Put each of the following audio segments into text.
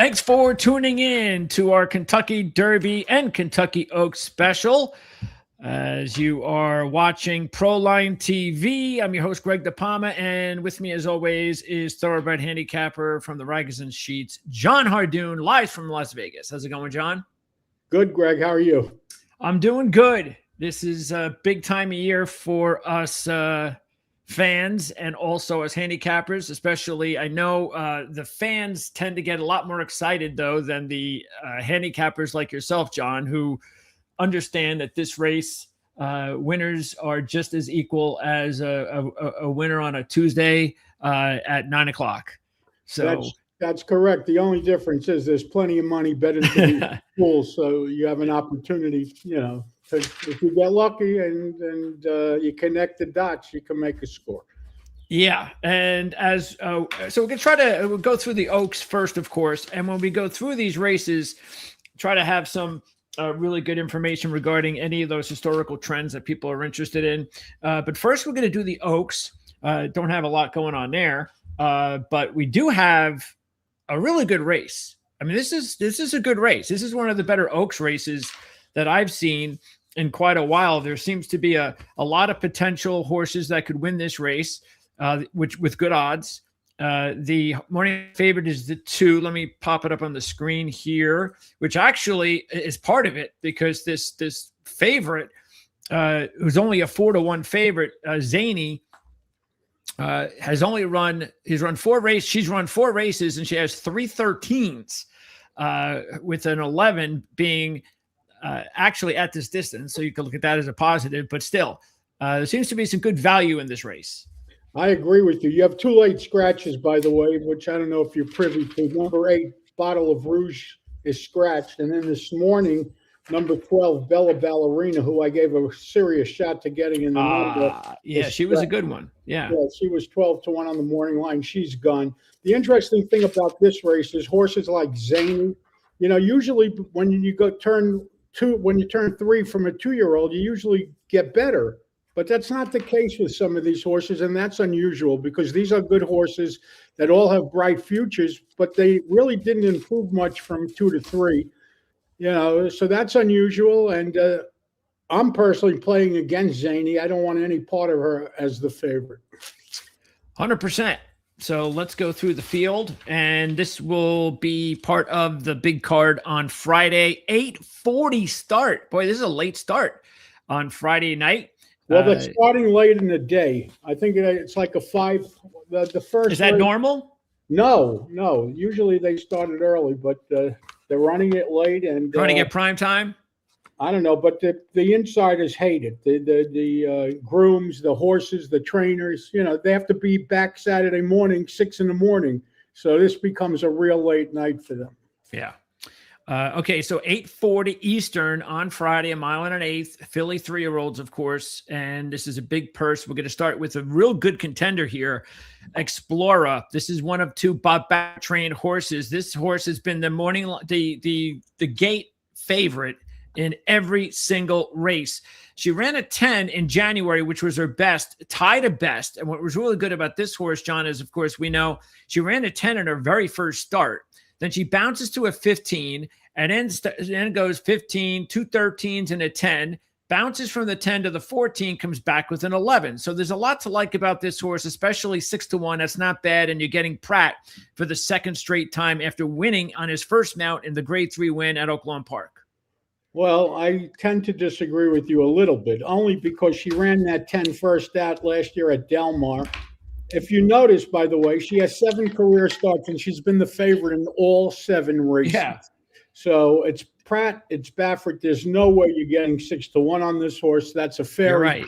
Thanks for tuning in to our Kentucky Derby and Kentucky Oaks special. As you are watching Proline TV, I'm your host, Greg DePalma, and with me, as always, is Thoroughbred handicapper from the Ragozin sheets, Jon Hardoon, live from Las Vegas. How's it going, John? Good, Greg. How are you? I'm doing good. This is a big time of year for us fans and also as handicappers, especially. I know the fans tend to get a lot more excited, though, than the handicappers like yourself, John, who understand that this race winners are just as equal as a winner on a Tuesday at 9 o'clock. So that's correct. The only difference is there's plenty of money betting to these pools, so you have an opportunity, if you get lucky and you connect the dots, you can make a score. Yeah, and as so we're gonna try to we'll go through the Oaks first, of course, and when we go through these races, try to have some really good information regarding any of those historical trends that people are interested in. But first, we're going to do the Oaks. Don't have a lot going on there, but we do have a really good race. I mean, this is a good race. This is one of the better Oaks races that I've seen in quite a while. There seems to be a lot of potential horses that could win this race, which with good odds. The morning favorite is the 2. Let me pop it up on the screen here, which actually is part of it because this favorite, who's only a 4-1 favorite, Zany, has only he's run 4 races. She's run 4 races and she has 3 13s, with an 11 being actually at this distance. So you can look at that as a positive, but still, there seems to be some good value in this race. I agree with you. You have 2 late scratches, by the way, which I don't know if you're privy to. Number 8, Bottle of Rouge, is scratched. And then this morning, number 12, Bella Ballerina, who I gave a serious shot to getting in the number. Yeah, she was a good one. Yeah, she was 12-1 on the morning line. She's gone. The interesting thing about this race is horses like Zany. Usually when you turn 3 from a 2-year-old, you usually get better. But that's not the case with some of these horses, and that's unusual because these are good horses that all have bright futures, but they really didn't improve much from 2 to 3. So that's unusual, and I'm personally playing against Zany. I don't want any part of her as the favorite. 100%. So let's go through the field, and this will be part of the big card on Friday, 8:40 start. Boy, this is a late start on Friday night. Well, they're starting late in the day. I think it's like a 5. The first. Is that normal? No. Usually they started early, but they're running it late and trying to get prime time. I don't know, but the insiders hate it. The grooms, the horses, the trainers. They have to be back Saturday morning, 6 in the morning. So this becomes a real late night for them. Yeah. Okay, so 8:40 Eastern on Friday, 1 1/8 mile, filly 3-year-olds, of course, and this is a big purse. We're going to start with a real good contender here, Explorer. This is one of 2 back trained horses. This horse has been the gate favorite in every single race. She ran a 10 in January, which was her best, tied a best. And what was really good about this horse, John, is, of course, we know she ran a 10 in her very first start. Then she bounces to a 15 and then goes 15, 2 13s and a 10, bounces from the 10 to the 14, comes back with an 11. So there's a lot to like about this horse, especially 6-1. That's not bad. And you're getting Pratt for the 2nd straight time after winning on his first mount in the Grade 3 win at Oaklawn Park. Well, I tend to disagree with you a little bit, only because she ran that 10 first out last year at Del Mar. If you notice, by the way, she has 7 career starts, and she's been the favorite in all 7 races. Yeah. So it's Pratt, it's Baffert. There's no way you're getting 6-1 on this horse. That's a fair. You're right.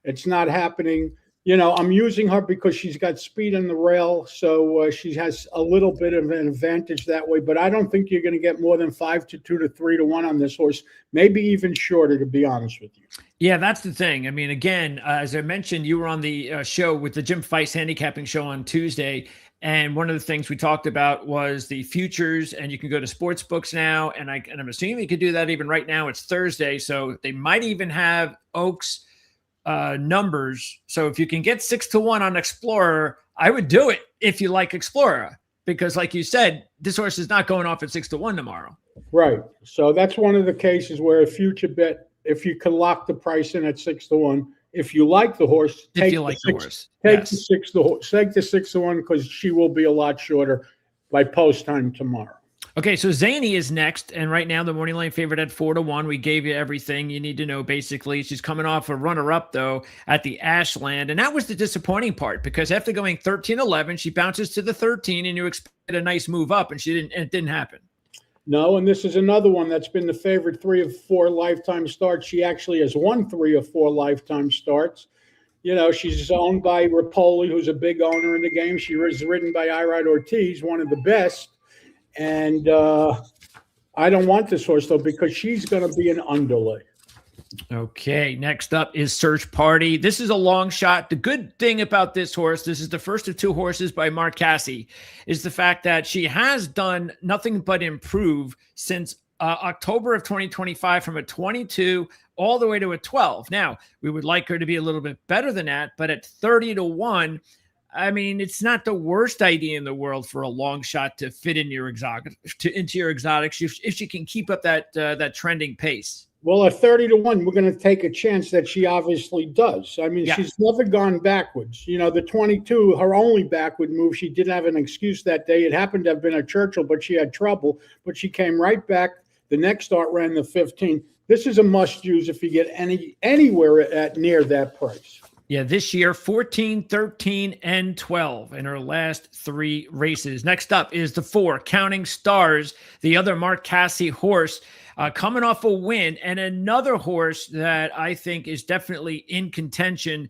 It's not happening. I'm using her because she's got speed on the rail, so she has a little bit of an advantage that way. But I don't think you're going to get more than 5 to 2 to 3 to 1 on this horse. Maybe even shorter, to be honest with you. Yeah, that's the thing. I mean, again, as I mentioned, you were on the show with the Jim Feist handicapping show on Tuesday. And one of the things we talked about was the futures, and you can go to sports books now. And I'm assuming you could do that even right now. It's Thursday. So they might even have Oaks numbers. So if you can get 6-1 on Explorer, I would do it if you like Explorer. because like you said, this horse is not going off at 6-1 tomorrow. Right. So that's one of the cases where a future bet, if you can lock the price in at 6-1, if you like the horse, If you like the horse, take yes. take the 6-1 because she will be a lot shorter by post time tomorrow. Okay, so Zany is next, and right now the morning line favorite at 4-1. We gave you everything you need to know, basically. She's coming off a runner-up, though, at the Ashland, and that was the disappointing part, because after going 13-11, she bounces to the 13, and you expected a nice move up, and it didn't happen. No, and this is another one that's been the favorite 3 of 4 lifetime starts. She actually has won 3 of 4 lifetime starts. You know, she's owned by Rapoli, who's a big owner in the game. She was ridden by Irad Ortiz, one of the best. And I don't want this horse, though, because she's going to be an underlay. Okay, next up is Search Party. This is a long shot. The good thing about this horse, this is the first of 2 horses by Mark Cassie, is the fact that she has done nothing but improve since October of 2025 from a 22 all the way to a 12. Now, we would like her to be a little bit better than that, but at 30-1, I mean, it's not the worst idea in the world for a long shot to fit in your into your exotics if she can keep up that trending pace. Well, at 30-1, we're going to take a chance that she obviously does. I mean, she's never gone backwards. You know, the 22, her only backward move, she didn't have an excuse that day. It happened to have been a Churchill, but she had trouble. But she came right back. The next start ran the 15. This is a must-use if you get anywhere at near that price. Yeah, this year, 14, 13, and 12 in her last 3 races. Next up is the 4, Counting Stars, the other Mark Cassie horse, coming off a win, and another horse that I think is definitely in contention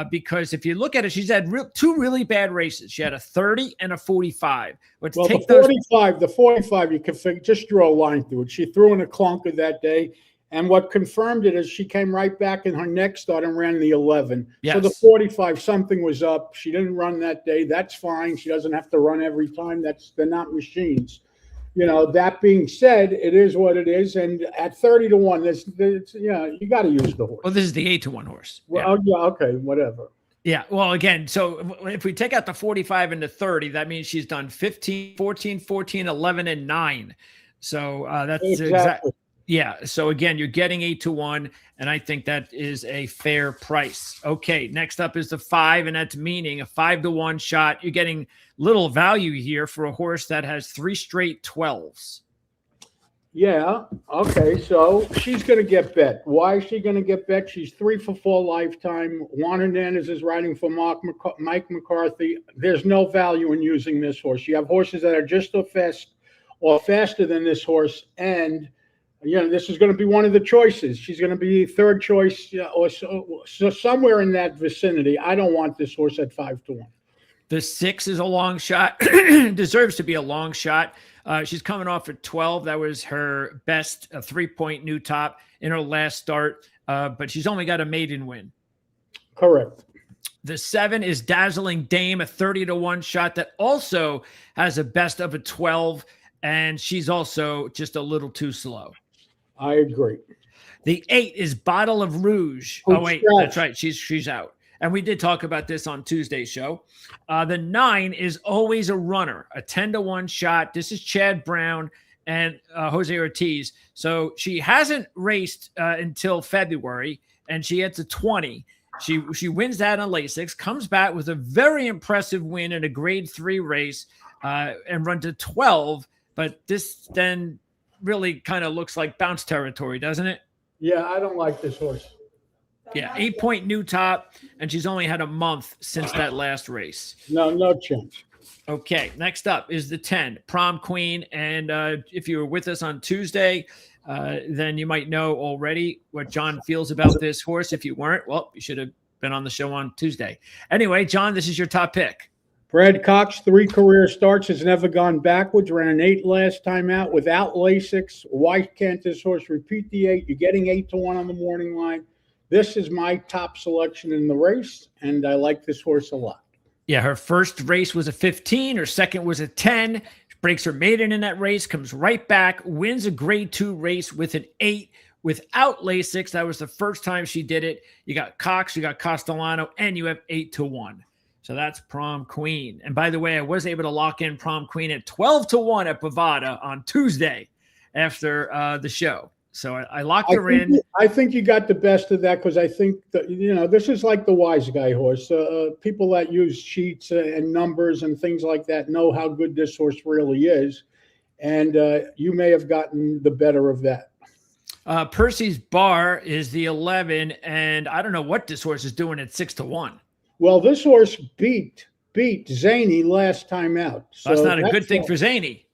because if you look at it, she's had 2 really bad races. She had a 30 and a 45. Well, the 45, you can just draw a line through it. She threw in a clunker that day. And what confirmed it is she came right back in her next start and ran the 11. Yes. So the 45, something was up. She didn't run that day. That's fine. She doesn't have to run every time. They're not machines. You know, that being said, it is what it is. And at 30-1, you got to use the horse. Well, this is the 8-1 horse. Well, yeah, okay, whatever. Yeah, well, again, so if we take out the 45 and the 30, that means she's done 15, 14, 14, 11, and 9. So that's exactly. Yeah. So again, you're getting 8-1, and I think that is a fair price. Okay. Next up is the 5, and that's meaning a 5-1 shot. You're getting little value here for a horse that has 3 straight 12s. Yeah. Okay. So she's going to get bet. Why is she going to get bet? She's 3 for 4 lifetime. Juan Hernandez is riding for Mike McCarthy. There's no value in using this horse. You have horses that are just so fast or faster than this horse, and this is going to be one of the choices. She's going to be 3rd choice or so somewhere in that vicinity. I don't want this horse at 5-1. The 6 is a long shot, deserves to be a long shot. She's coming off at 12. That was her best 3-point new top in her last start, but she's only got a maiden win. Correct. The 7 is Dazzling Dame, a 30-1 shot that also has a best of a 12, and she's also just a little too slow. I agree. The 8 is Bottle of Rouge. Oh, wait, that's right. She's out. And we did talk about this on Tuesday's show. The 9 is Always a Runner, a 10-1 shot. This is Chad Brown and Jose Ortiz. So she hasn't raced until February, and she gets a 20. She wins that on Lasix, comes back with a very impressive win in a grade 3 race and run to 12. But this then really kind of looks like bounce territory, doesn't it? Yeah, I don't like this horse. Yeah, 8-point new top, and she's only had a month since that last race. No chance. Okay, next up is the 10, Prom Queen. And if you were with us on Tuesday, then you might know already what John feels about this horse. If you weren't, well, you should have been on the show on Tuesday. Anyway, John, this is your top pick. Brad Cox, 3 career starts, has never gone backwards, ran an 8 last time out without Lasix. Why can't this horse repeat the 8? You're getting 8-1 on the morning line. This is my top selection in the race, and I like this horse a lot. Yeah, her first race was a 15. Her second was a 10. She breaks her maiden in that race, comes right back, wins a grade 2 race with an 8 without Lasix. That was the first time she did it. You got Cox, you got Castellano, and you have 8-1. So that's Prom Queen. And by the way, I was able to lock in Prom Queen at 12-1 at Bovada on Tuesday after the show. So I locked her in. I think you got the best of that because I think that, this is like the wise guy horse. People that use sheets and numbers and things like that know how good this horse really is. And you may have gotten the better of that. Percy's Bar is the 11, and I don't know what this horse is doing at 6-1. Well, this horse beat Zany last time out. So that's not a good thing for Zany.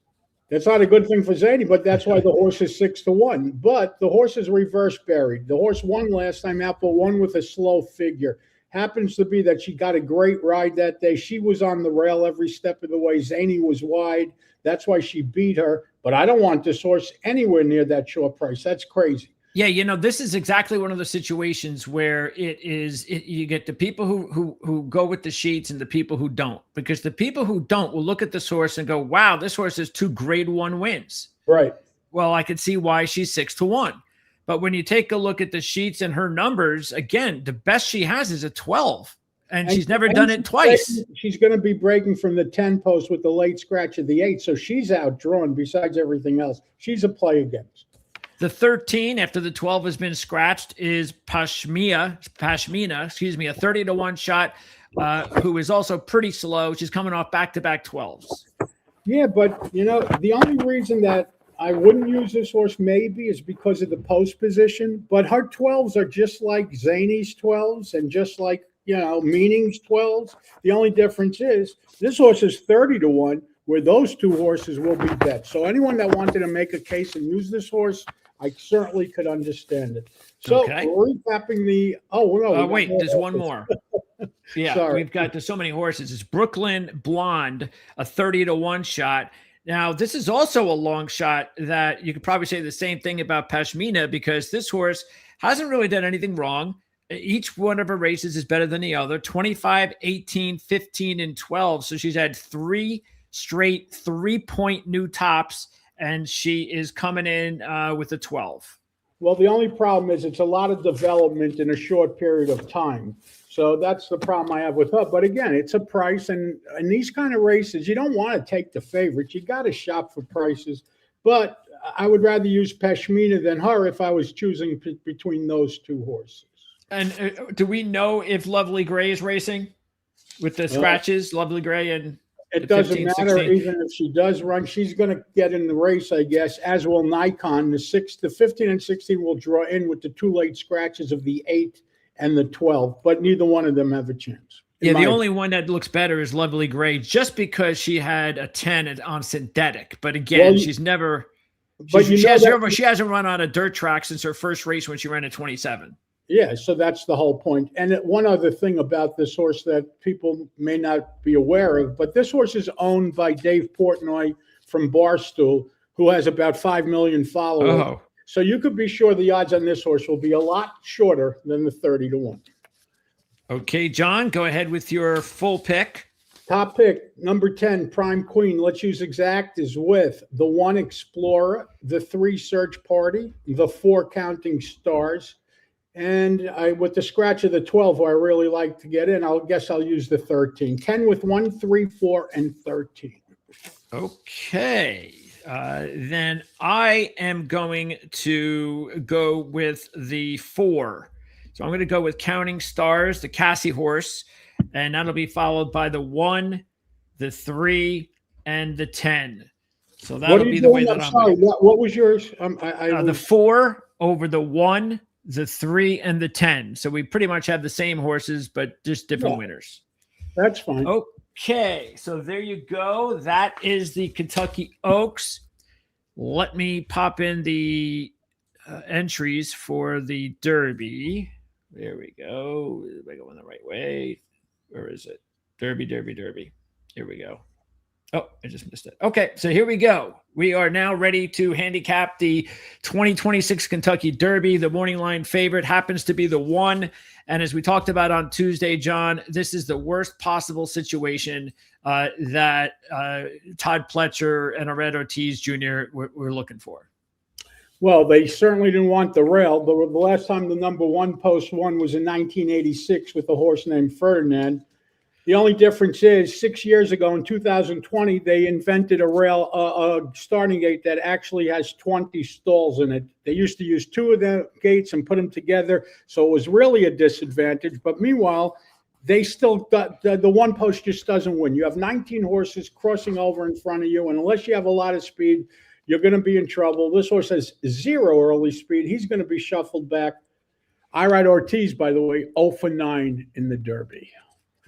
That's not a good thing for Zany, but that's why the horse is 6-1. But the horse is reverse buried. The horse won last time out, but won with a slow figure. Happens to be that she got a great ride that day. She was on the rail every step of the way. Zany was wide. That's why she beat her. But I don't want this horse anywhere near that short price. That's crazy. Yeah, this is exactly one of those situations where you get the people who go with the sheets and the people who don't, because the people who don't will look at this horse and go, wow, this horse has 2 grade 1 wins. Right. Well, I could see why she's 6-1. But when you take a look at the sheets and her numbers, again, the best she has is a 12. And she's never done it twice. She's going to be breaking from the 10 post with the late scratch of the 8. So she's outdrawn besides everything else. She's a play against. The 13, after the 12 has been scratched, is Pashmina, a 30-1 shot, who is also pretty slow. She's coming off back-to-back 12s. Yeah, but, the only reason that I wouldn't use this horse maybe is because of the post position. But her 12s are just like Zany's 12s and just like, Meaning's 12s. The only difference is this horse is 30-1, where those 2 horses will be bet. So anyone that wanted to make a case and use this horse, I certainly could understand it. So recapping the wait, there's one more. Yeah, Sorry. there's so many horses. It's Brooklyn Blonde, a 30-1 shot. Now, this is also a long shot that you could probably say the same thing about Pashmina, because this horse hasn't really done anything wrong. Each one of her races is better than the other, 25, 18, 15, and 12. So she's had 3 straight 3-point new tops, and she is coming in with a 12. Well, the only problem is it's a lot of development in a short period of time. So that's the problem I have with her. But again, it's a price. And in these kind of races, you don't want to take the favorites. You got to shop for prices. But I would rather use Pashmina than her if I was choosing between those 2 horses. And do we know if Lovely Gray is racing with the scratches? Lovely Gray and it doesn't 15, matter 16. Even if she does run, she's going to get in the race, I guess, as will Nikon. The 15 and 16 will draw in with the 2 late scratches of the 8 and the 12, but neither one of them have a chance. Yeah, the only one that looks better is Lovely Gray, just because she had a 10 on synthetic. But again, she's never. She hasn't run on a dirt track since her first race when she ran at 27. Yeah, so that's the whole point. And one other thing about this horse that people may not be aware of, but this horse is owned by Dave Portnoy from Barstool, who has about 5 million followers. Oh. So you could be sure the odds on this horse will be a lot shorter than the 30-1. Okay, John, go ahead with your full pick. Top pick, number 10, Prime Queen. Let's use exact is with the 1 Explorer, the 3 Search Party, the 4 Counting Stars. And with the scratch of the 12, who I really like to get in, I'll use the 13. 10 with 1, 3, 4, and 13. Okay. Then I am going to go with the 4. So I'm going to go with Counting Stars, the Cassie horse, and that'll be followed by the 1, the 3, and the 10. So that'll be the way that I'm sorry, what was yours? The 4 over the 1, the 3, and the 10. So we pretty much have the same horses, but just different winners. That's fine. Okay, so there you go. That is the Kentucky Oaks. Let me pop in the entries for the Derby. There we go. Am I going the right way? Where is it? Derby. Here we go. Oh, I just missed it. Okay, so here we go. We are now ready to handicap the 2026 Kentucky Derby. The morning line favorite happens to be the 1. And as we talked about on Tuesday, John, this is the worst possible situation that Todd Pletcher and Red Ortiz Jr. were looking for. Well, they certainly didn't want the rail. The last time the number 1 post won was in 1986 with a horse named Ferdinand. The only difference is 6 years ago in 2020, they invented a starting gate that actually has 20 stalls in it. They used to use two of the gates and put them together, so it was really a disadvantage. But meanwhile, they still got the one post just doesn't win. You have 19 horses crossing over in front of you, and unless you have a lot of speed, you're going to be in trouble. This horse has 0 early speed. He's going to be shuffled back. I ride Ortiz, by the way, 0 for 9 in the Derby.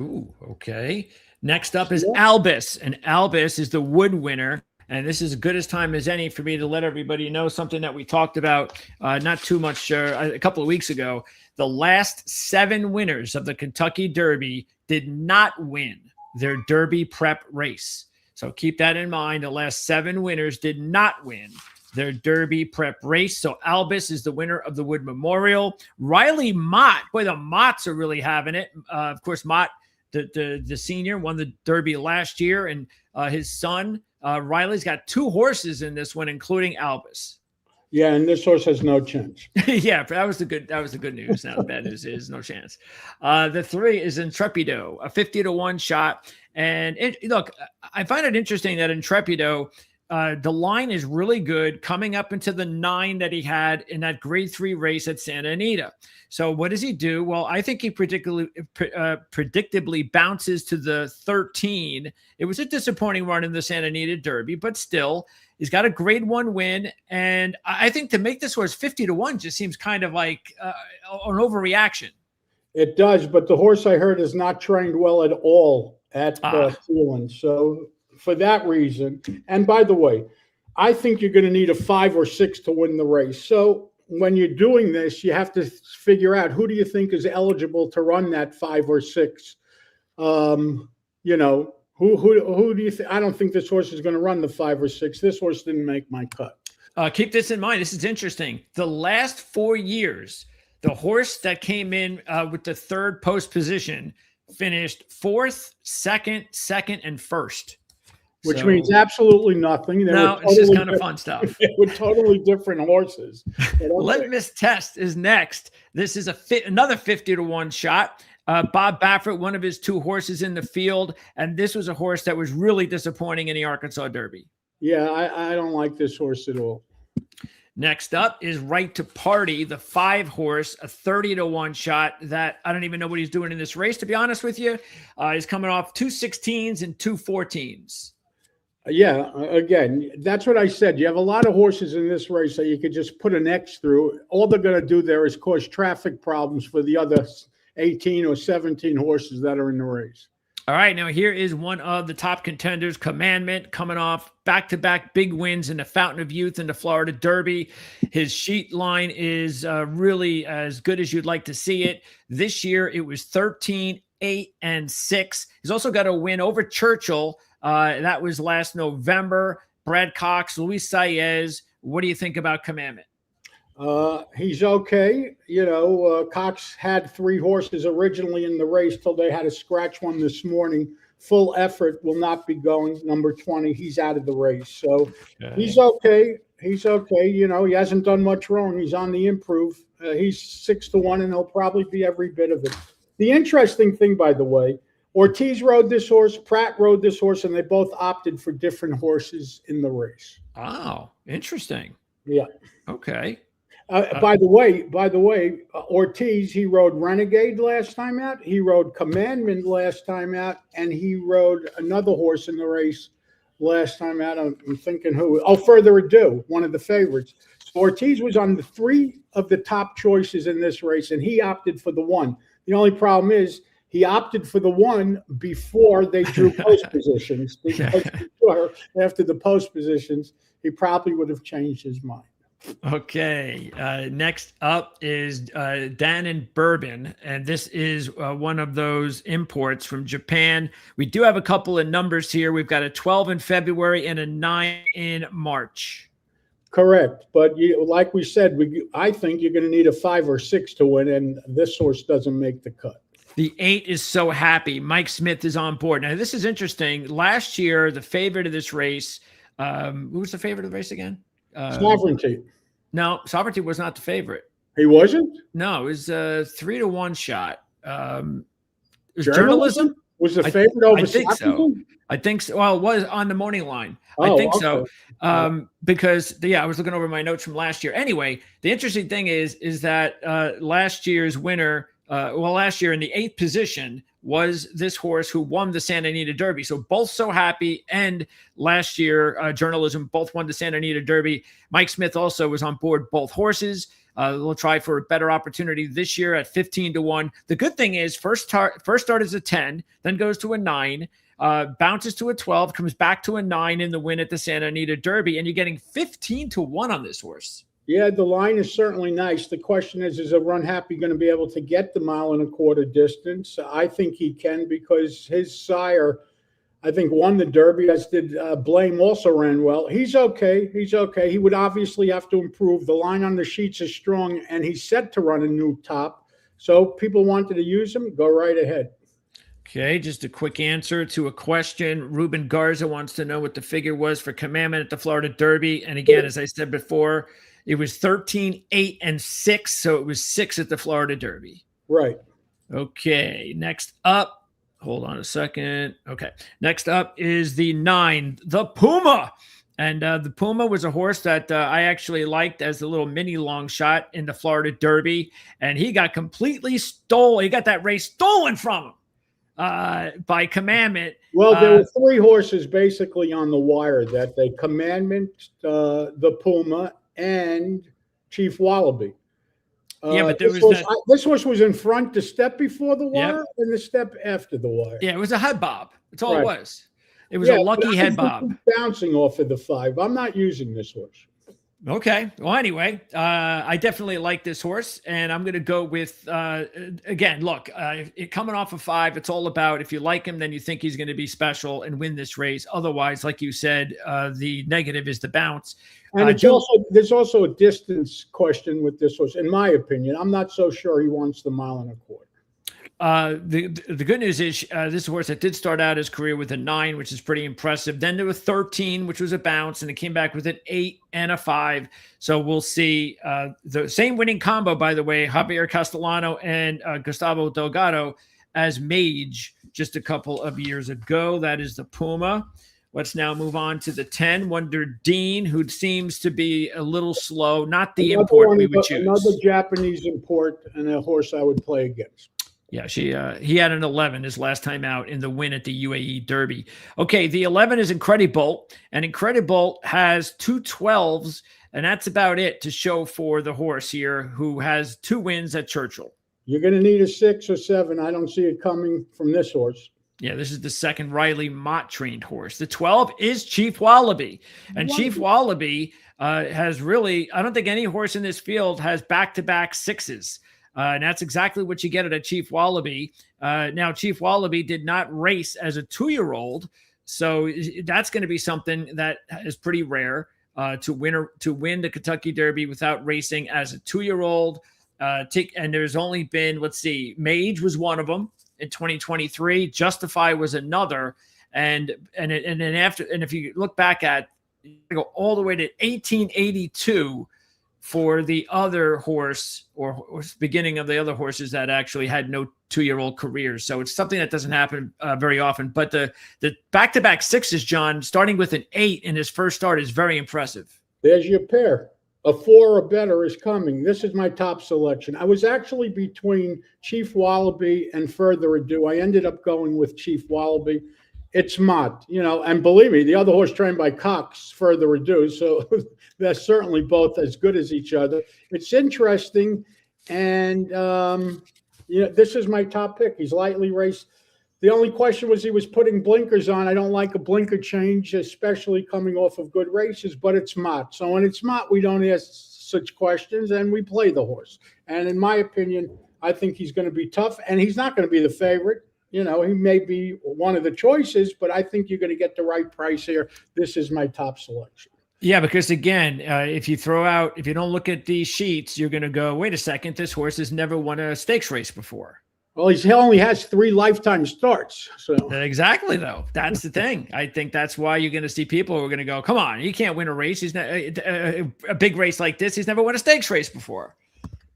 Ooh, okay. Next up is Albus, and Albus is the Wood winner. And this is as good as time as any for me to let everybody know something that we talked about not too much a couple of weeks ago. The last 7 winners of the Kentucky Derby did not win their Derby prep race. So keep that in mind. The last 7 winners did not win their Derby prep race. So Albus is the winner of the Wood Memorial. Riley Mott, boy, the Motts are really having it. Of course, Mott, the senior, won the Derby last year, and his son Riley's got 2 horses in this one, including Albus. Yeah, and this horse has no chance. Yeah, that was the good news. Now the bad news is no chance. The 3 is Intrepido, a 50-1 shot. And look, I find it interesting that Intrepido, the line is really good coming up into the 9 that he had in that grade 3 race at Santa Anita. So what does he do? Well, I think he predictably bounces to the 13. It was a disappointing run in the Santa Anita Derby, but still, he's got a grade 1 win. And I think to make this horse 50-1 just seems kind of like an overreaction. It does, but the horse I heard is not trained well at all at Sealand. So for that reason, and by the way, I think you're going to need a 5 or 6 to win the race. So when you're doing this, you have to figure out who do you think is eligible to run that 5 or 6. Who do you think? I don't think this horse is going to run the 5 or 6. This horse didn't make my cut. Keep this in mind. This is interesting. The last 4 years, the horse that came in with the 3rd post position finished 4th, 2nd, and 1st. Which means absolutely nothing. No, it's just kind of fun stuff. They were totally different horses. Litmus Test is next. This is another 50-1 shot. Bob Baffert, one of his 2 horses in the field, and this was a horse that was really disappointing in the Arkansas Derby. Yeah, I don't like this horse at all. Next up is Right to Party, the 5 horse, a 30-1 shot that I don't even know what he's doing in this race, to be honest with you. He's coming off 2 16s and 2 14s. Yeah, again, that's what I said. You have a lot of horses in this race that you could just put an X through. All they're going to do there is cause traffic problems for the other 18 or 17 horses that are in the race. All right, now here is one of the top contenders, Commandment, coming off back-to-back big wins in the Fountain of Youth and the Florida Derby. His sheet line is really as good as you'd like to see it. This year, it was 13, 8, and 6. He's also got a win over Churchill. That was last November. Brad Cox, Luis Saez. What do you think about Commandment? He's okay. Cox had 3 horses originally in the race till they had to scratch one this morning. Full Effort will not be going. Number 20, he's out of the race. So He's okay. He's okay. He hasn't done much wrong. He's on the improve. He's 6-1, and he'll probably be every bit of it. The interesting thing, by the way, Ortiz rode this horse, Pratt rode this horse, and they both opted for different horses in the race. Oh, interesting. Yeah. Okay. By the way, Ortiz, he rode Renegade last time out. He rode Commandment last time out, and he rode another horse in the race last time out. I'm thinking who? Oh, Further Ado, one of the favorites. So Ortiz was on the 3 of the top choices in this race, and he opted for the 1. The only problem is he opted for the 1 before they drew post positions. After the post positions, he probably would have changed his mind. Okay. Next up is Dan and Bourbon, and this is one of those imports from Japan. We do have a couple of numbers here. We've got a 12 in February and a 9 in March. Correct. But like we said, I think you're going to need a 5 or 6 to win, and this horse doesn't make the cut. The 8 is So Happy. Mike Smith is on board. Now, this is interesting. Last year, the favorite of this race, who was the favorite of the race again? Sovereignty. No, Sovereignty was not the favorite. He wasn't? No, it was a 3-1 shot. It was Journalism? Was the favorite over I think so. Sappington? I think so. Well, it was on the morning line. Oh, I think okay. so. Because I was looking over my notes from last year. Anyway, the interesting thing is that last year's winner, last year in the 8th position was this horse who won the Santa Anita Derby. So both So Happy and last year Journalism both won the Santa Anita Derby. Mike Smith also was on board both horses. We'll try for a better opportunity this year at 15-1. The good thing is first start is a 10, then goes to a 9, bounces to a 12, comes back to a 9 in the win at the Santa Anita Derby, and you're getting 15-1 on this horse. Yeah, the line is certainly nice. The question is a Run Happy going to be able to get the 1.25 mile distance? I think he can, because his sire, I think, won the Derby, as did Blame, also ran well. He's okay. He's okay. He would obviously have to improve. The line on the sheets is strong, and he's set to run a new top. So people wanted to use him. Go right ahead. Okay, just a quick answer to a question. Ruben Garza wants to know what the figure was for Commandment at the Florida Derby. And again, as I said before, it was 13, 8, and 6. So it was 6 at the Florida Derby. Right. Okay, next up. Hold on a second. Okay. Next up is the 9, the Puma. And the Puma was a horse that I actually liked as a little mini long shot in the Florida Derby. And he got completely stolen. He got that race stolen from him by Commandment. Well, there were 3 horses basically on the wire that day: Commandment, the Puma, and Chief Wallaby. But there this horse was in front the step before the wire and the step after the wire. Yeah, it was a head bob. That's all it was. It was a lucky head bob. Bouncing off of the 5. I'm not using this horse. Okay. Well, anyway, I definitely like this horse, and I'm going to go with, again, look, coming off of 5, it's all about, if you like him, then you think he's going to be special and win this race. Otherwise, like you said, the negative is the bounce. And there's also a distance question with this horse, in my opinion. I'm not so sure he wants the 1.25 miles. The good news is this horse that did start out his career with a 9, which is pretty impressive. Then to a 13, which was a bounce, and it came back with an 8 and a 5. So we'll see the same winning combo, by the way, Javier Castellano and Gustavo Delgado as Mage just a couple of years ago. That is the Puma. Let's now move on to the 10, Wonder Dean, who seems to be a little slow. Not the import we would choose. Another Japanese import, and a horse I would play against. Yeah, he had an 11 his last time out in the win at the UAE Derby. Okay, the 11 is Incredibolt, and Incredibolt has 2 12s, and that's about it to show for the horse here, who has 2 wins at Churchill. You're going to need a 6 or 7. I don't see it coming from this horse. Yeah, this is the second Riley Mott trained horse. The 12 is Chief Wallaby, and Chief Wallaby has really, I don't think any horse in this field has back-to-back 6s. And that's exactly what you get at a Chief Wallaby. Now, Chief Wallaby did not race as a 2-year-old, so that's going to be something that is pretty rare to win the Kentucky Derby without racing as a 2-year-old. And there's only been, let's see, Mage was one of them in 2023. Justify was another, and if you look back at, you go all the way to 1882. For the other horse or beginning of the other horses that actually had no 2-year-old careers. So it's something that doesn't happen very often. But the back-to-back 6s, John, starting with an 8 in his first start is very impressive. There's your pair. A 4 or better is coming. This is my top selection. I was actually between Chief Wallaby and Further Ado. I ended up going with Chief Wallaby. It's Mott, and believe me, the other horse trained by Cox, Further Ado, so they're certainly both as good as each other. It's interesting, and this is my top pick. He's lightly raced. The only question was he was putting blinkers on. I don't like a blinker change, especially coming off of good races, but it's Mott. So when it's Mott, we don't ask such questions, and we play the horse. And in my opinion, I think he's going to be tough, and he's not going to be the favorite. He may be one of the choices, but I think you're going to get the right price here. This is my top selection. Yeah, because again, if you don't look at these sheets, you're going to go, wait a second, this horse has never won a stakes race before. Well, he only has 3 lifetime starts. So exactly, though. That's the thing. I think that's why you're going to see people who are going to go, come on, he can't win a race. He's not a big race like this. He's never won a stakes race before.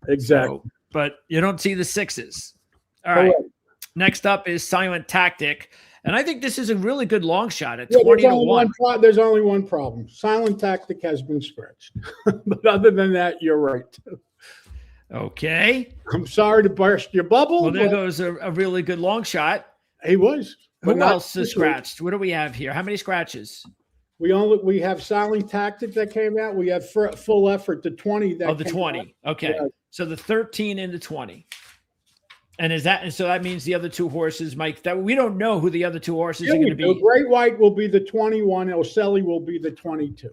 Exactly. So, but you don't see the 6s. All right. Next up is Silent Tactic. And I think this is a really good long shot at Yeah, 20 to 1. There's only one problem. Silent Tactic has been scratched. But other than that, you're right. Okay. I'm sorry to burst your bubble. Well, there goes a really good long shot. He was. Who else is scratched? What do we have here? How many scratches? We have Silent Tactic that came out. We have Full Effort, the 20 that. Oh, the 20. Out. Okay. Yeah. So the 13 and the 20. And so that means the other two horses, Mike, that we don't know who the other two horses are going to be. Great White will be the 21. Ocelli will be the 22.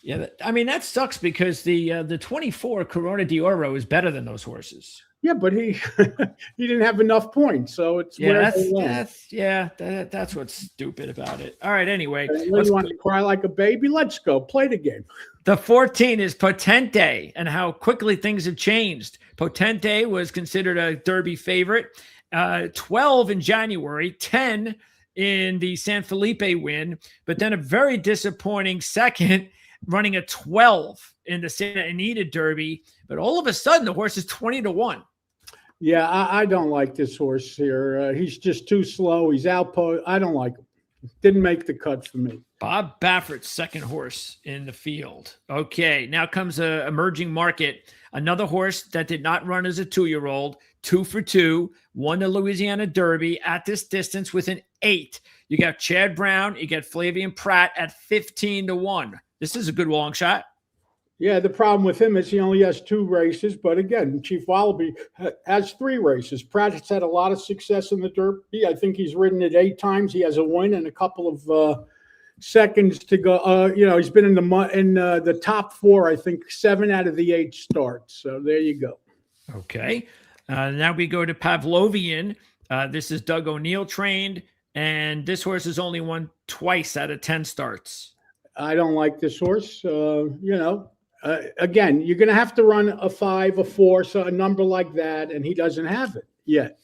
Yeah. I mean, that sucks because the 24 Corona d'Oro is better than those horses. Yeah, but he didn't have enough points, so it's that's what's stupid about it. All right, anyway, you want to cry like a baby? Let's go play the game. The 14 is Potente, and how quickly things have changed. Potente was considered a Derby favorite. 12 in January, 10 in the San Felipe win, but then a very disappointing second, running a 12 in the Santa Anita Derby. But all of a sudden, the horse is 20 to 1. Yeah, I don't like this horse here. He's just too slow. He's outpost. I don't like him. Didn't make the cut for me. Bob Baffert's second horse in the field. Okay, now comes a emerging market. Another horse that did not run as a 2-year-old, 2 for 2, won the Louisiana Derby at this distance with an 8. You got Chad Brown, you got Flavian Pratt at 15 to 1. This is a good long shot. Yeah, the problem with him is he only has 2 races. But again, Chief Wallaby has 3 races. Pratt's had a lot of success in the Derby. I think he's ridden it 8 times. He has a win and a couple of seconds to go. He's been in the top 4, I think 7 out of the 8 starts. So there you go. Okay. Now we go to Pavlovian. This is Doug O'Neill trained, and this horse has only won twice out of 10 starts. I don't like this horse. Again, you're going to have to run a 5, a 4, so a number like that, and he doesn't have it yet.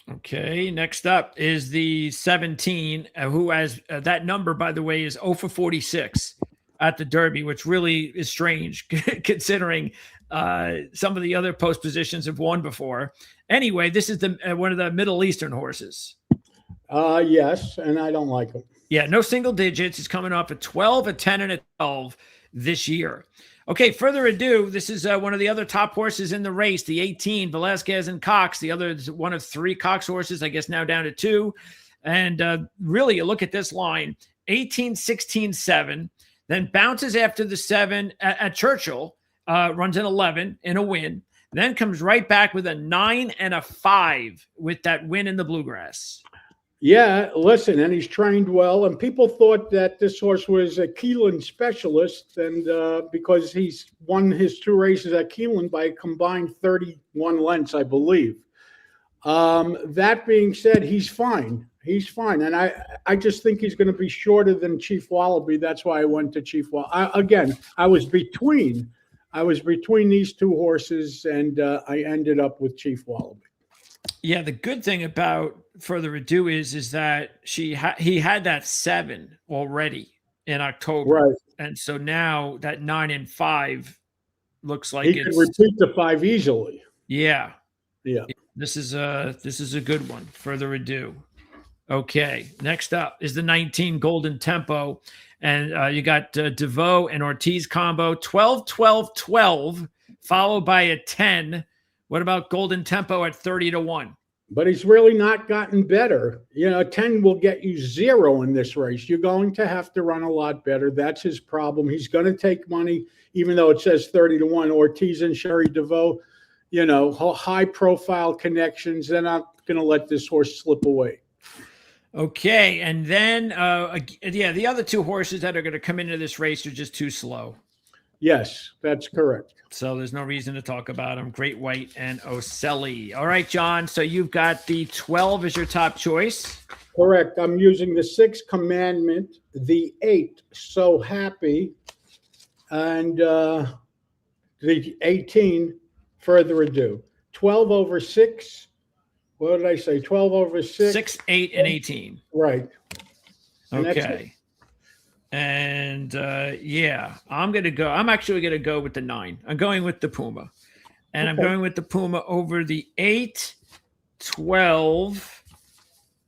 Okay, next up is the 17, who has that number, by the way, is 0 for 46 at the Derby, which really is strange considering some of the other post positions have won before. Anyway, this is one of the Middle Eastern horses. Yes, and I don't like him. Yeah, no single digits. He's coming off a 12, a 10, and a 12 this year. Okay, further ado, this is one of the other top horses in the race, the 18, Velasquez and Cox. The other is one of 3 Cox horses, I guess now down to 2. And really, you look at this line, 18, 16, 7, then bounces after the 7 at Churchill, runs an 11 in a win, then comes right back with a 9 and a 5 with that win in the Bluegrass. Yeah, listen, and he's trained well, and people thought that this horse was a Keeneland specialist, and because he's won his 2 races at Keeneland by a combined 31 lengths, I believe. That being said, he's fine. He's fine, and I just think he's going to be shorter than Chief Wallaby. That's why I went to Chief Wallaby. I was between these 2 horses, and I ended up with Chief Wallaby. Yeah, the good thing about Further Ado is that he had that 7 already in October, right? And so now that 9 and 5 looks like he can repeat the 5 easily. Yeah. Yeah. This is a good one. Further Ado. Okay, next up is the 19 Golden Tempo, and you got DeVoe and Ortiz combo 12, 12, 12, followed by a 10. What about Golden Tempo at 30 to 1? But he's really not gotten better. 10 will get you 0 in this race. You're going to have to run a lot better. That's his problem. He's going to take money, even though it says 30 to 1. Ortiz and Sherry DeVoe, high profile connections. They're not going to let this horse slip away. Okay. And then, the other 2 horses that are going to come into this race are just too slow. Yes, that's correct. So there's no reason to talk about them. Great White and Ocelli. All right, John. So you've got the 12 as your top choice. Correct. I'm using the 6 Commandment, the 8 So Happy, and the 18 Further Ado. 12 over 6. What did I say? 12 over 6. 6, 8, and 18. Right. And okay. And I'm actually going to go with the 9. I'm going with the Puma. And I'm going with the Puma over the 8. 12.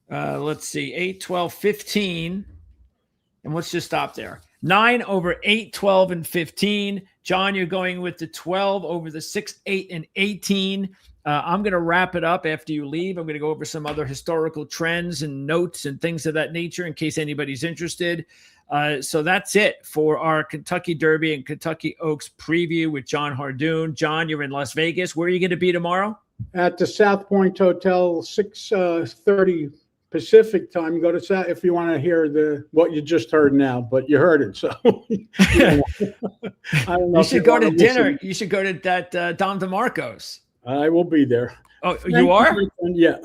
Let's see, 8, 12, 15. And let's just stop there. 9 over 8, 12, and 15. John, you're going with the 12 over the 6, 8, and 18. I'm going to wrap it up after you leave. I'm going to go over some other historical trends and notes and things of that nature in case anybody's interested. So that's it for our Kentucky Derby and Kentucky Oaks preview with Jon Hardoon. John, you're in Las Vegas. Where are you going to be tomorrow? At the South Point Hotel, 6:30 Pacific time. Go to South if you want to hear what you just heard now, but you heard it. So I don't know. You should go to dinner. You should go to that Don DeMarco's. I will be there. Oh, you are? Yeah.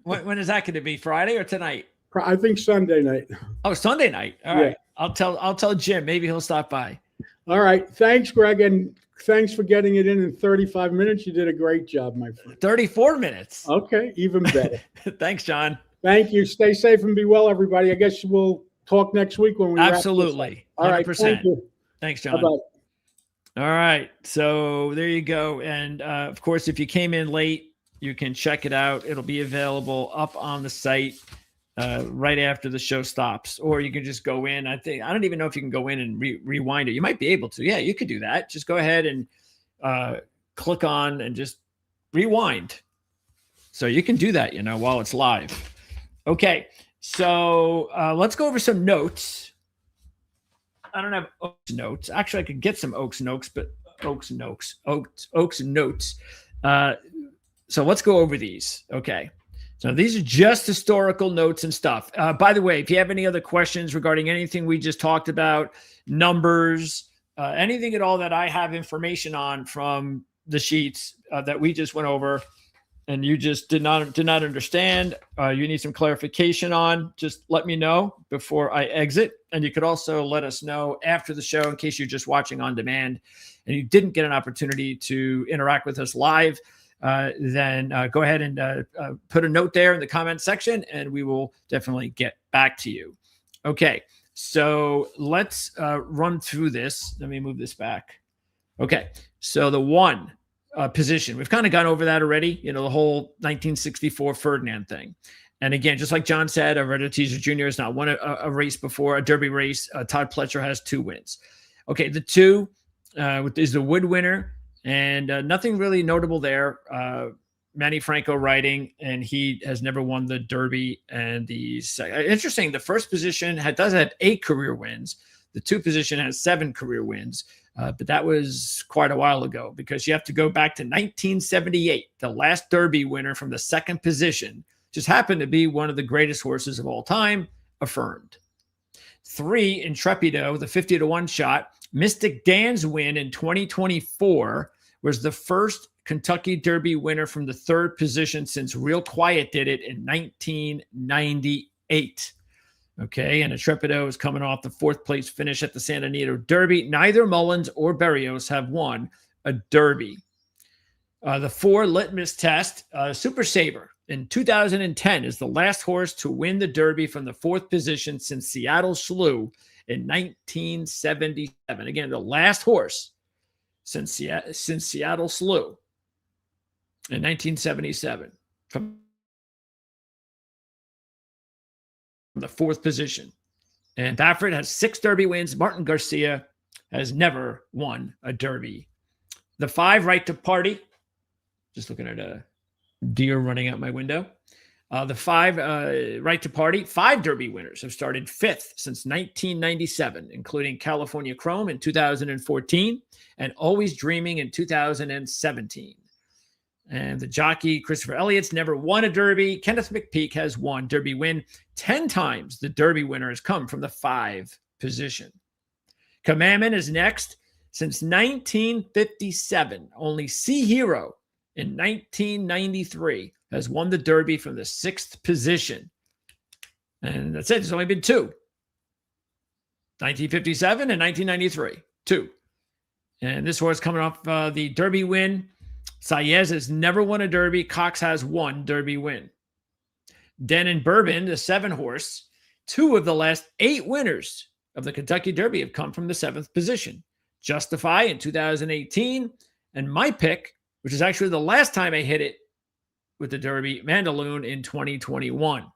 When is that going to be? Friday or tonight? I think Sunday night. Oh, Sunday night. All right. I'll tell Jim. Maybe he'll stop by. All right. Thanks, Greg, and thanks for getting it in 35 minutes. You did a great job, my friend. 34 minutes. Okay, even better. Thanks, John. Thank you. Stay safe and be well, everybody. I guess we'll talk next week when we absolutely. All right. 100%. Thank you. Thanks, John. Bye-bye. All right. So there you go. And of course, if you came in late, you can check it out. It'll be available up on the site right after the show stops, or you can just go in. I don't even know if you can go in and rewind it. You might be able to. Yeah, you could do that. Just go ahead and click on and just rewind. So you can do that, while it's live. Okay. So let's go over some notes. I don't have Oaks notes. Actually, I could get some Oaks notes, but Oaks notes. So let's go over these. Okay. So these are just historical notes and stuff. By the way, if you have any other questions regarding anything we just talked about, numbers, anything at all that I have information on from the sheets that we just went over, and you just did not understand, you need some clarification on, just let me know before I exit. And you could also let us know after the show in case you're just watching on demand and you didn't get an opportunity to interact with us live. Then go ahead and put a note there in the comment section, and we will definitely get back to you. Okay, so let's run through this. Let me move this back. Okay, so the one position, we've kind of gone over that already, the whole 1964 Ferdinand thing. And again, just like John said, Alberto Teaser Jr. has not won a race before, a Derby race. Todd Pletcher has 2 wins. Okay, the 2 is the Wood winner. And nothing really notable there. Manny Franco riding, and he has never won the Derby. And interesting, the first position does have 8 career wins. The 2 position has 7 career wins. But that was quite a while ago, because you have to go back to 1978. The last Derby winner from the 2nd position just happened to be one of the greatest horses of all time, Affirmed. 3, Intrepido, the 50-1 shot. Mystic Dan's win in 2024 was the first Kentucky Derby winner from the 3rd position since Real Quiet did it in 1998. Okay, and Intrepido is coming off the 4th place finish at the Santa Anita Derby. Neither Mullins or Berrios have won a Derby. The 4 litmus test, Super Sabre in 2010 is the last horse to win the Derby from the 4th position since Seattle Slew in 1977. Again, the last horse since Seattle Slew in 1977 from the 4th position. And Baffert has 6 Derby wins. Martin Garcia has never won a Derby. The 5, Right to Party. Just looking at a deer running out my window. The 5, Right to Party. 5 Derby winners have started 5th since 1997, including California Chrome in 2014 and Always Dreaming in 2017. And the jockey, Christopher Elliott's never won a Derby. Kenneth McPeak has 1 Derby win. 10 times the Derby winner has come from the 5 position. Commandment is next. Since 1957, only Sea Hero in 1993 has won the Derby from the 6th position. And that's it. There's only been 2. 1957 and 1993. 2. And this horse coming off the Derby win. Saez has never won a Derby. Cox has 1 Derby win. Den and Bourbon, the 7 horse, 2 of the last 8 winners of the Kentucky Derby have come from the 7th position. Justify in 2018, and my pick, which is actually the last time I hit it, with the Derby, Mandaloun in 2021.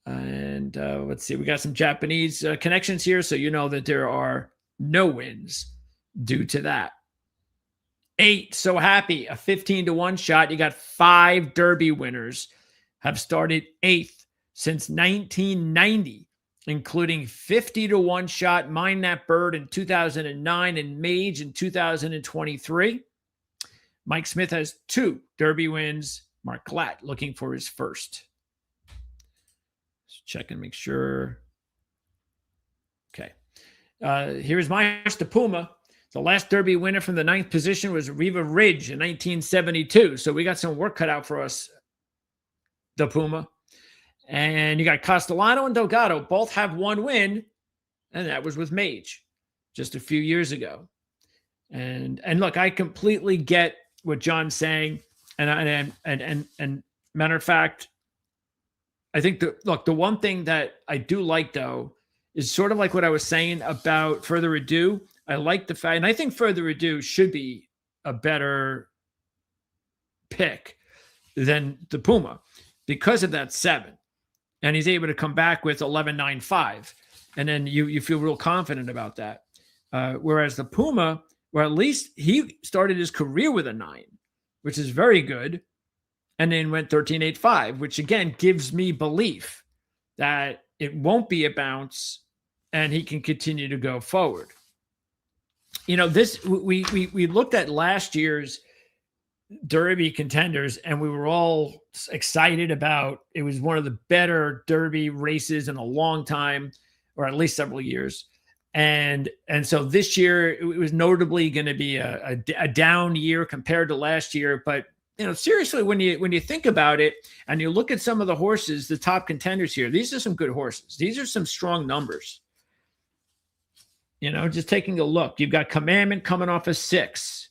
And let's see, we got some Japanese connections here, so you know that there are no wins due to that. 8, so happy, a 15-1 shot. You got 5 Derby winners have started 8th since 1990, including 50-1 shot, Mind That Bird in 2009 and Mage in 2023. Mike Smith has 2 Derby wins. Mark Glatt looking for his first. Let's check and make sure. Okay. Here's my the Puma. The last Derby winner from the 9th position was Riva Ridge in 1972. So we got some work cut out for us, the Puma. And you got Castellano and Delgado. Both have 1 win, and that was with Mage just a few years ago. And look, I completely get what John's saying. And matter of fact, I think the one thing that I do like, though, is sort of like what I was saying about Further Ado. I like the fact, and I think Further Ado should be a better pick than the Puma because of that 7. And he's able to come back with 11.95. And then you feel real confident about that. Whereas the Puma, or at least he started his career with a 9, which is very good. And then went 13.85, which again gives me belief that it won't be a bounce and he can continue to go forward. You know, this we looked at last year's Derby contenders and we were all excited about. It was one of the better Derby races in a long time, or at least several years. And so this year it was notably going to be a down year compared to last year. But you know, seriously, when you think about it and you look at some of the horses, the top contenders here, these are some good horses. These are some strong numbers. You know, just taking a look, you've got Commandment coming off of 6.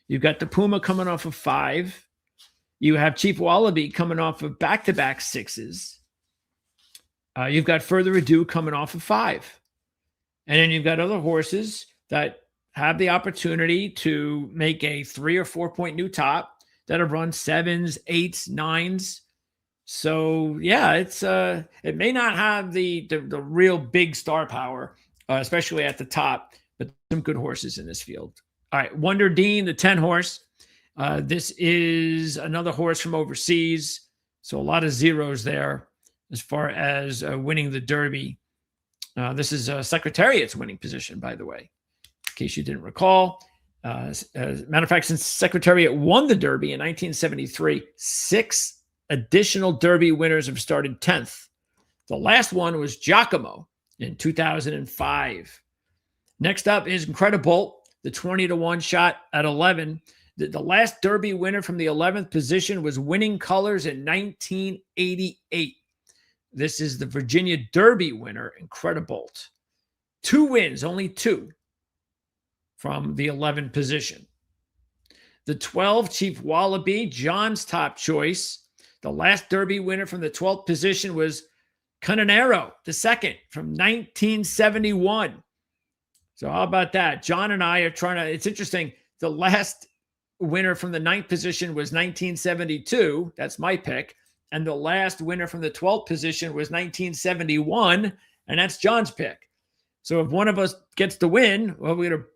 You've got the Puma coming off of 5. You have Chief Wallaby coming off of back-to-back 6s. You've got Further Ado coming off of 5. And then you've got other horses that have the opportunity to make a 3 or 4 point new top that have run 7s, 8s, 9s. So yeah, it may not have the real big star power, especially at the top, but some good horses in this field. All right, Wonder Dean, the 10 horse. This is another horse from overseas. So a lot of zeros there as far as winning the Derby. This is Secretariat's winning position, by the way, in case you didn't recall. As a matter of fact, since Secretariat won the Derby in 1973, 6 additional Derby winners have started 10th. The last one was Giacomo in 2005. Next up is Incredible, the 20-1 shot at 11. The last Derby winner from the 11th position was Winning Colors in 1988. This is the Virginia Derby winner, Incredible. 2 wins, only 2 from the 11th position. The 12, Chief Wallaby, John's top choice. The last Derby winner from the 12th position was Canonero, the 2nd, from 1971. So how about that? John and I are trying to, it's interesting. The last winner from the 9th position was 1972. That's my pick. And the last winner from the 12th position was 1971. And that's John's pick. So if one of us gets to win, well, we're going to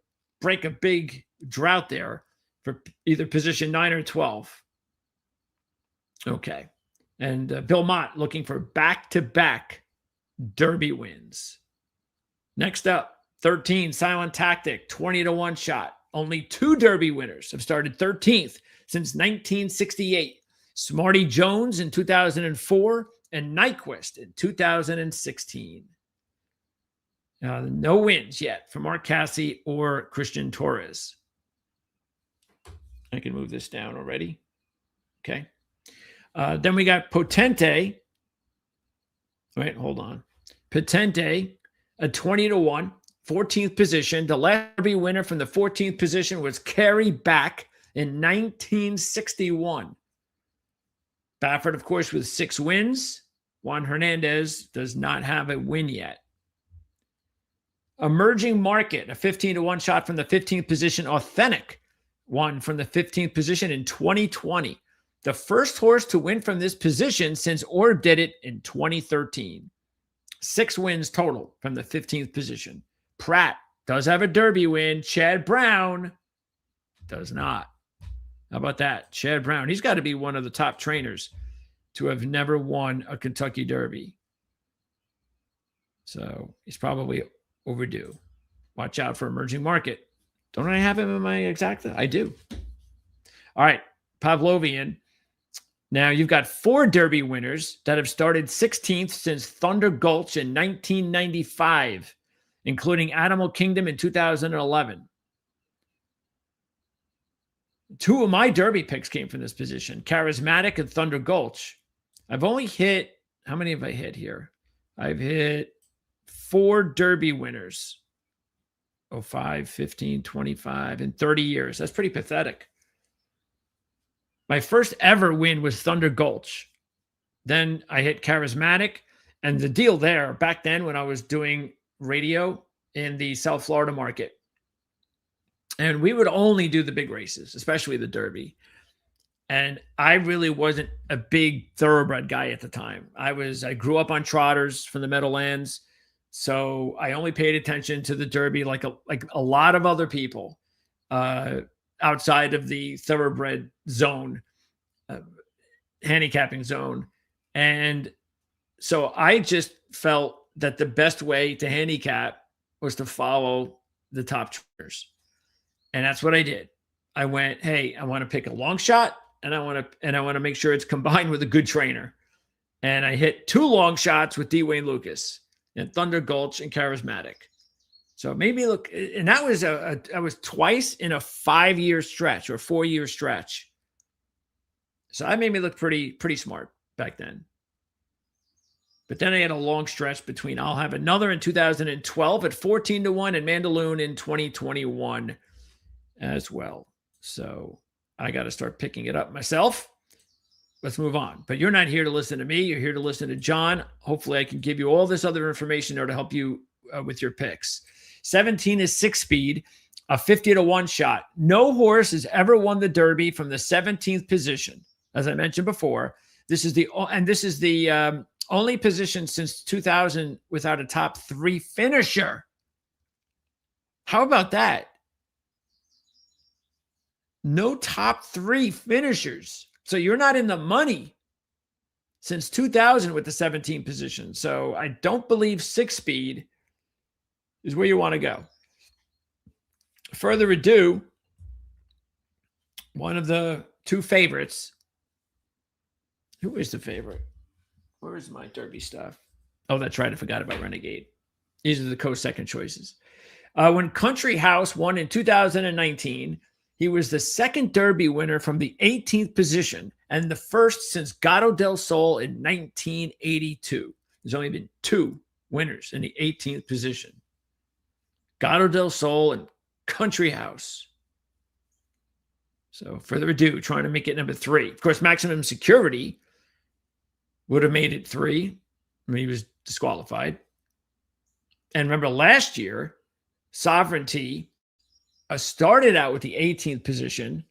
break a big drought there for either position 9 or 12. Okay. And Bill Mott looking for back-to-back Derby wins. Next up, 13, Silent Tactic, 20-1 shot. Only 2 Derby winners have started 13th since 1968. Smarty Jones in 2004 and Nyquist in 2016. No wins yet for Mark Cassie or Christian Torres. I can move this down already. Okay. Then we got Potente. Wait, hold on. Potente, a 20-1, 14th position. The last Derby winner from the 14th position was Carrie Back in 1961. Baffert, of course, with 6 wins. Juan Hernandez does not have a win yet. Emerging Market, a 15-1 shot from the 15th position. Authentic won from the 15th position in 2020. The first horse to win from this position since Orb did it in 2013. 6 wins total from the 15th position. Pratt does have a Derby win. Chad Brown does not. How about that? Chad Brown. He's got to be one of the top trainers to have never won a Kentucky Derby. So he's probably overdue. Watch out for emerging market. Don't I have him in my exacta? I do. All right. Pavlovian. Now you've got 4 Derby winners that have started 16th since Thunder Gulch in 1995, including Animal Kingdom in 2011. 2 of my Derby picks came from this position, Charismatic and Thunder Gulch. I've only hit, how many have I hit here? I've hit 4 Derby winners. 5, 15, 25, and 30 years. That's pretty pathetic. My first ever win was Thunder Gulch. Then I hit Charismatic. And the deal there, back then when I was doing radio in the South Florida market, and we would only do the big races, especially the Derby. And I really wasn't a big thoroughbred guy at the time. I grew up on trotters from the Meadowlands. So I only paid attention to the Derby like a lot of other people outside of the thoroughbred zone, handicapping zone. And so I just felt that the best way to handicap was to follow the top trainers. And that's what I did. I went, hey, I want to pick a long shot and I want to make sure it's combined with a good trainer. And I hit 2 long shots with D. Wayne Lucas and Thunder Gulch and Charismatic. So it made me look, and that was I was twice in a 5-year stretch or 4-year stretch. So that made me look pretty smart back then. But then I had a long stretch between I'll have another in 2012 at 14-1 and Mandaloun in 2021 as well. So I got to start picking it up myself. Let's move on. But you're not here to listen to me. You're here to listen to John. Hopefully I can give you all this other information there to help you with your picks. 17 is 6-speed, a 50-1 shot. No horse has ever won the Derby from the 17th position. As I mentioned before, this is the only position since 2000 without a top 3 finisher. How about that? No top 3 finishers. So you're not in the money since 2000 with the 17th position. So I don't believe 6-speed is where you want to go. Further ado, one of the 2 favorites. Who is the favorite? Where is my Derby stuff? Oh, that's right. I forgot about Renegade. These are the co-second choices. When Country House won in 2019, he was the 2nd Derby winner from the 18th position and the first since Gato del Sol in 1982. There's only been 2 winners in the 18th position. Gato del Sol and Country House. So further ado, trying to make it number 3. Of course, Maximum Security would have made it 3. I mean, he was disqualified. And remember last year, Sovereignty started out with the 18th position,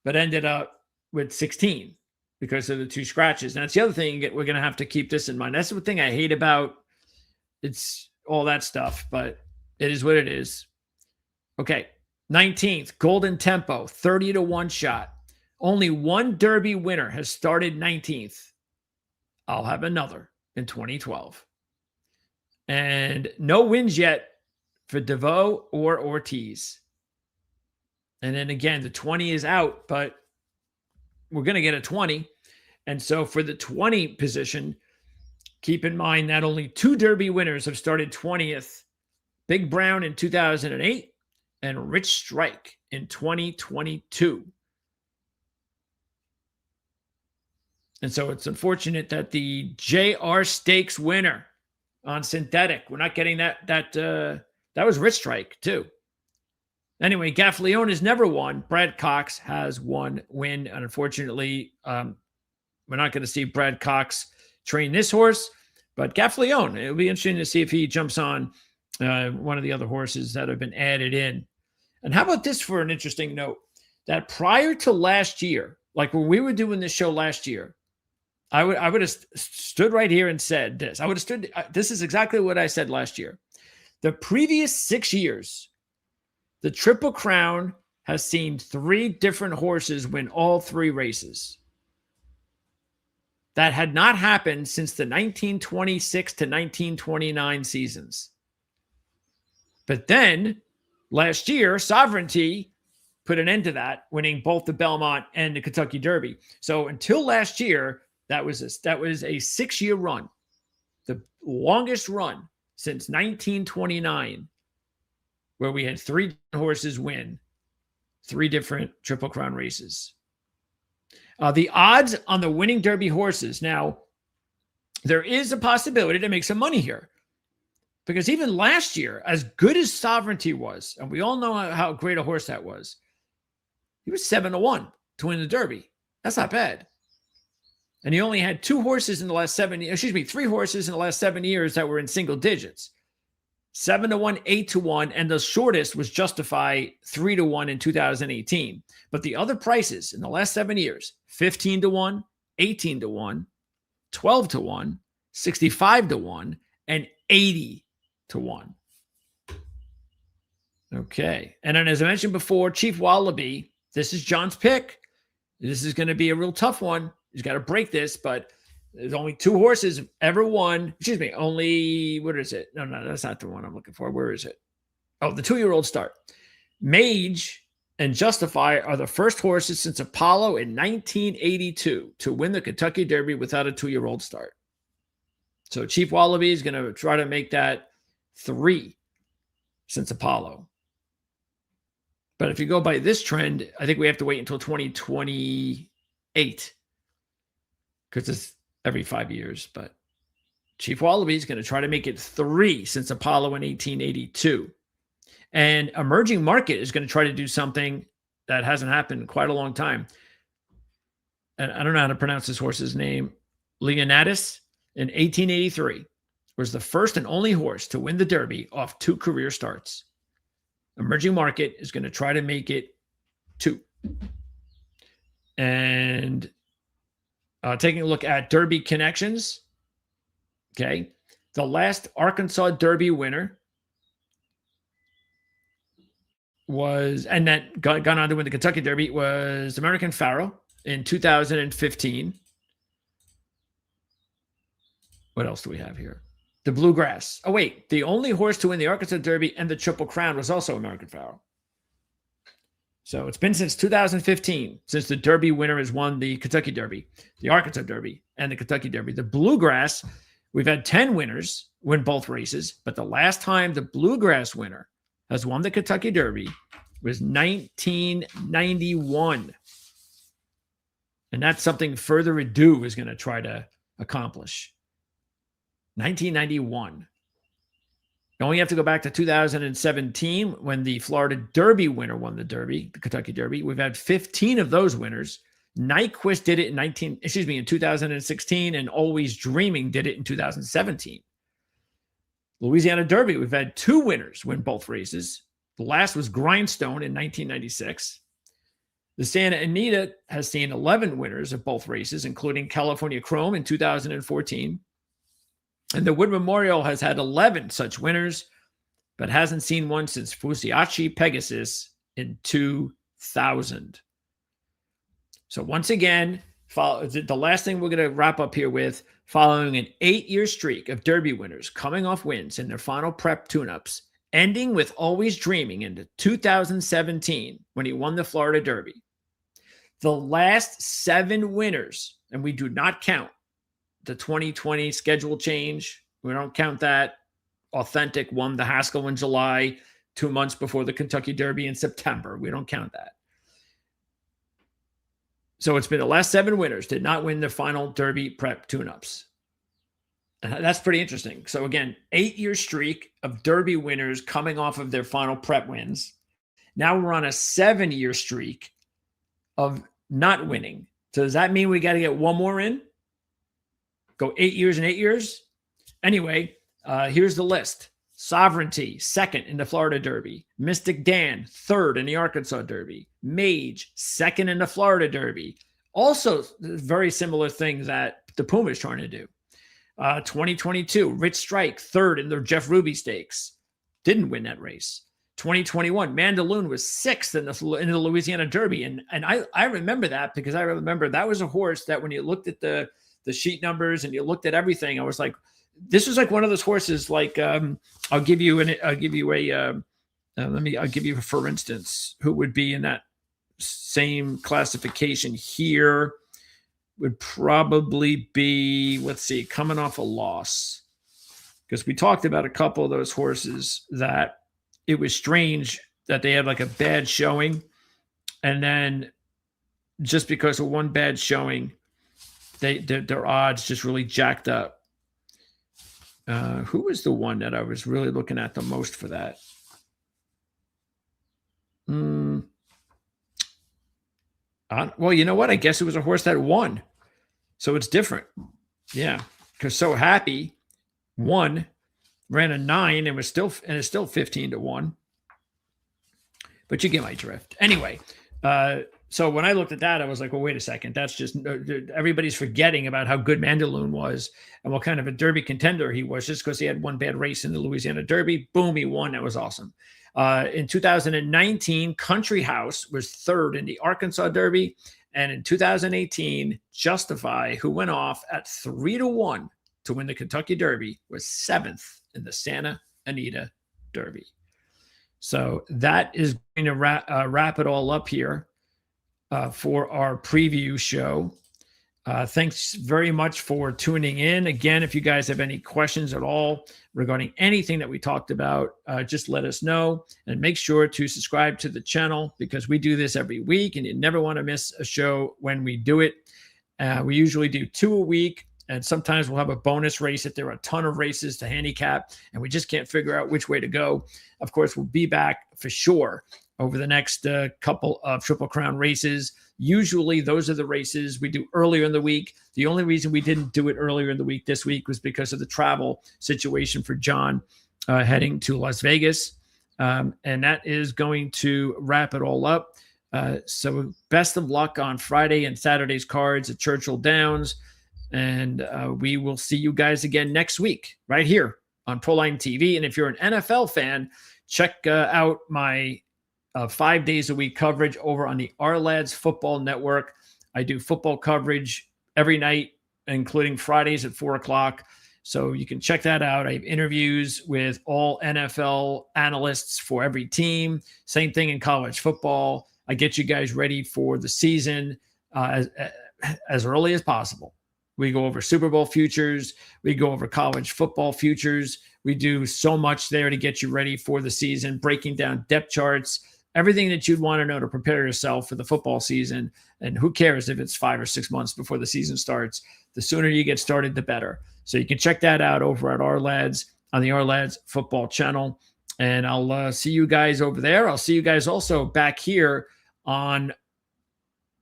but ended up with 16 because of the 2 scratches. And that's the other thing we're going to have to keep this in mind. That's the thing I hate about it's all that stuff, but it is what it is. Okay. 19th, Golden Tempo, 30-1 shot. Only 1 Derby winner has started 19th. I'll have another in 2012. And no wins yet for DeVoe or Ortiz. And then again, the 20 is out, but we're going to get a 20. And so for the 20 position, keep in mind that only 2 Derby winners have started 20th. Big Brown in 2008 and Rich Strike in 2022. And so it's unfortunate that the JR Stakes winner on synthetic, we're not getting that. That was Rich Strike too. Anyway, Gaffleone has never won. Brad Cox has 1 win. And unfortunately, we're not going to see Brad Cox train this horse, but Gaffleone, it'll be interesting to see if he jumps on one of the other horses that have been added in. And how about this for an interesting note? That prior to last year, like when we were doing this show last year, I would have stood right here and said this. I would have stood. This is exactly what I said last year. The previous 6 years, the Triple Crown has seen 3 different horses win all 3 races. That had not happened since the 1926 to 1929 seasons. But then last year, Sovereignty put an end to that, winning both the Belmont and the Kentucky Derby. So until last year, that was a 6-year run, the longest run since 1929, where we had 3 horses win 3 different Triple Crown races. The odds on the winning Derby horses. Now, there is a possibility to make some money here. Because even last year, as good as Sovereignty was, and we all know how great a horse that was, he was 7-1 to win the Derby. That's not bad. And he only had 2 horses in the last 3 horses in the last 7 years that were in single digits. 7-1, 8-1, and the shortest was Justify 3-1 in 2018. But the other prices in the last 7 years, 15-1, 18-1, 12-1, 65-1, and 80-1. Okay. And then as I mentioned before, Chief Wallaby, this is John's pick. This is going to be a real tough one. He's got to break this, but there's only 2 horses ever won. Excuse me, only, what is it? No, that's not the one I'm looking for. Where is it? Oh, the 2-year-old start. Mage and Justify are the first horses since Apollo in 1982 to win the Kentucky Derby without a 2-year-old start. So Chief Wallaby is going to try to make that 3 since Apollo. But if you go by this trend, I think we have to wait until 2028 because it's every 5 years. But Chief Wallaby is going to try to make it 3 since Apollo in 1882. And Emerging Market is going to try to do something that hasn't happened in quite a long time. And I don't know how to pronounce this horse's name. Leonidas in 1883 was the first and only horse to win the Derby off 2 career starts. Emerging Market is going to try to make it 2. And taking a look at Derby connections. Okay. The last Arkansas Derby winner was, and that gone on to win the Kentucky Derby, was American Pharoah in 2015. What else do we have here? The Bluegrass. Oh, wait. The only horse to win the Arkansas Derby and the Triple Crown was also American Pharoah. So it's been since 2015 since the Derby winner has won the Kentucky Derby, the Arkansas Derby, and the Kentucky Derby. The Bluegrass, we've had 10 winners win both races, but the last time the Bluegrass winner has won the Kentucky Derby was 1991. And that's something Further Ado is going to try to accomplish. 1991. You only have to go back to 2017 when the Florida Derby winner won the Derby, the Kentucky Derby. We've had 15 of those winners. Nyquist did it in 2016, and Always Dreaming did it in 2017. Louisiana Derby, we've had 2 winners win both races. The last was Grindstone in 1996. The Santa Anita has seen 11 winners of both races, including California Chrome in 2014. And the Wood Memorial has had 11 such winners, but hasn't seen one since Fusiachi Pegasus in 2000. So once again, the last thing we're going to wrap up here with, following an 8-year streak of Derby winners coming off wins in their final prep tune-ups, ending with Always Dreaming into 2017 when he won the Florida Derby. The last 7 winners, and we do not count the 2020 schedule change. We don't count that. Authentic won the Haskell in July, 2 months before the Kentucky Derby in September. We don't count that. So it's been the last 7 winners did not win the final Derby prep tune-ups. That's pretty interesting. So again, 8-year streak of Derby winners coming off of their final prep wins. Now we're on a 7-year streak of not winning. So does that mean we got to get one more in? Go 8 years and 8 years? Anyway, here's the list. Sovereignty, 2nd in the Florida Derby. Mystic Dan, 3rd in the Arkansas Derby. Mage, 2nd in the Florida Derby. Also, very similar thing that the Puma is trying to do. 2022, Rich Strike, third in the Jeff Ruby Stakes. Didn't win that race. 2021, Mandaloon was sixth in the Louisiana Derby. And I remember that because I remember that was a horse that when you looked at the sheet numbers and you looked at everything, I was like, this was like one of those horses. Like, I'll give you for instance, who would be in that same classification here would probably be, let's see, coming off a loss. Because we talked about a couple of those horses that it was strange that they had like a bad showing. And then just because of one bad showing, their odds just really jacked up. Who was the one that I was really looking at the most for that? Well, you know what? I guess it was a horse that won. So it's different. Yeah. Because So Happy won, ran a 9 and it's still 15-1. But you get my drift. Anyway, so when I looked at that, I was like, well, wait a second. That's just, everybody's forgetting about how good Mandaloon was and what kind of a Derby contender he was just because he had one bad race in the Louisiana Derby. Boom, he won. That was awesome. In 2019, Country House was third in the Arkansas Derby. And in 2018, Justify, who went off at 3-1 to win the Kentucky Derby, was seventh in the Santa Anita Derby. So that is going to wrap it all up here for our preview show. Thanks very much for tuning in. Again, if you guys have any questions at all regarding anything that we talked about, just let us know and make sure to subscribe to the channel because we do this every week and you never want to miss a show when we do it. We usually do 2 a week and sometimes we'll have a bonus race if there are a ton of races to handicap and we just can't figure out which way to go. Of course, we'll be back for sure over the next couple of Triple Crown races. Usually those are the races we do earlier in the week. The only reason we didn't do it earlier in the week this week was because of the travel situation for John heading to Las Vegas. And that is going to wrap it all up. So best of luck on Friday and Saturday's cards at Churchill Downs. And we will see you guys again next week right here on Proline TV. And if you're an NFL fan, check out my 5 days a week coverage over on the Our Lads Football Network. I do football coverage every night, including Fridays at 4:00. So you can check that out. I have interviews with all NFL analysts for every team. Same thing in college football. I get you guys ready for the season as early as possible. We go over Super Bowl futures. We go over college football futures. We do so much there to get you ready for the season, breaking down depth charts, everything that you'd want to know to prepare yourself for the football season. And who cares if it's 5 or 6 months before the season starts? The sooner you get started, the better. So you can check that out over at Our Lads on the Our Lads Football channel. And I'll see you guys over there. I'll see you guys also back here on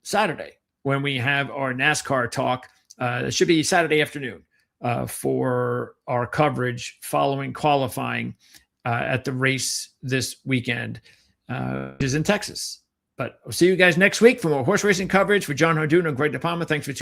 Saturday when we have our NASCAR talk. It should be Saturday afternoon for our coverage following qualifying at the race this weekend. Is in Texas. But I'll see you guys next week for more horse racing coverage. For Jon Hardoon and Greg DePalma, thanks for tuning in.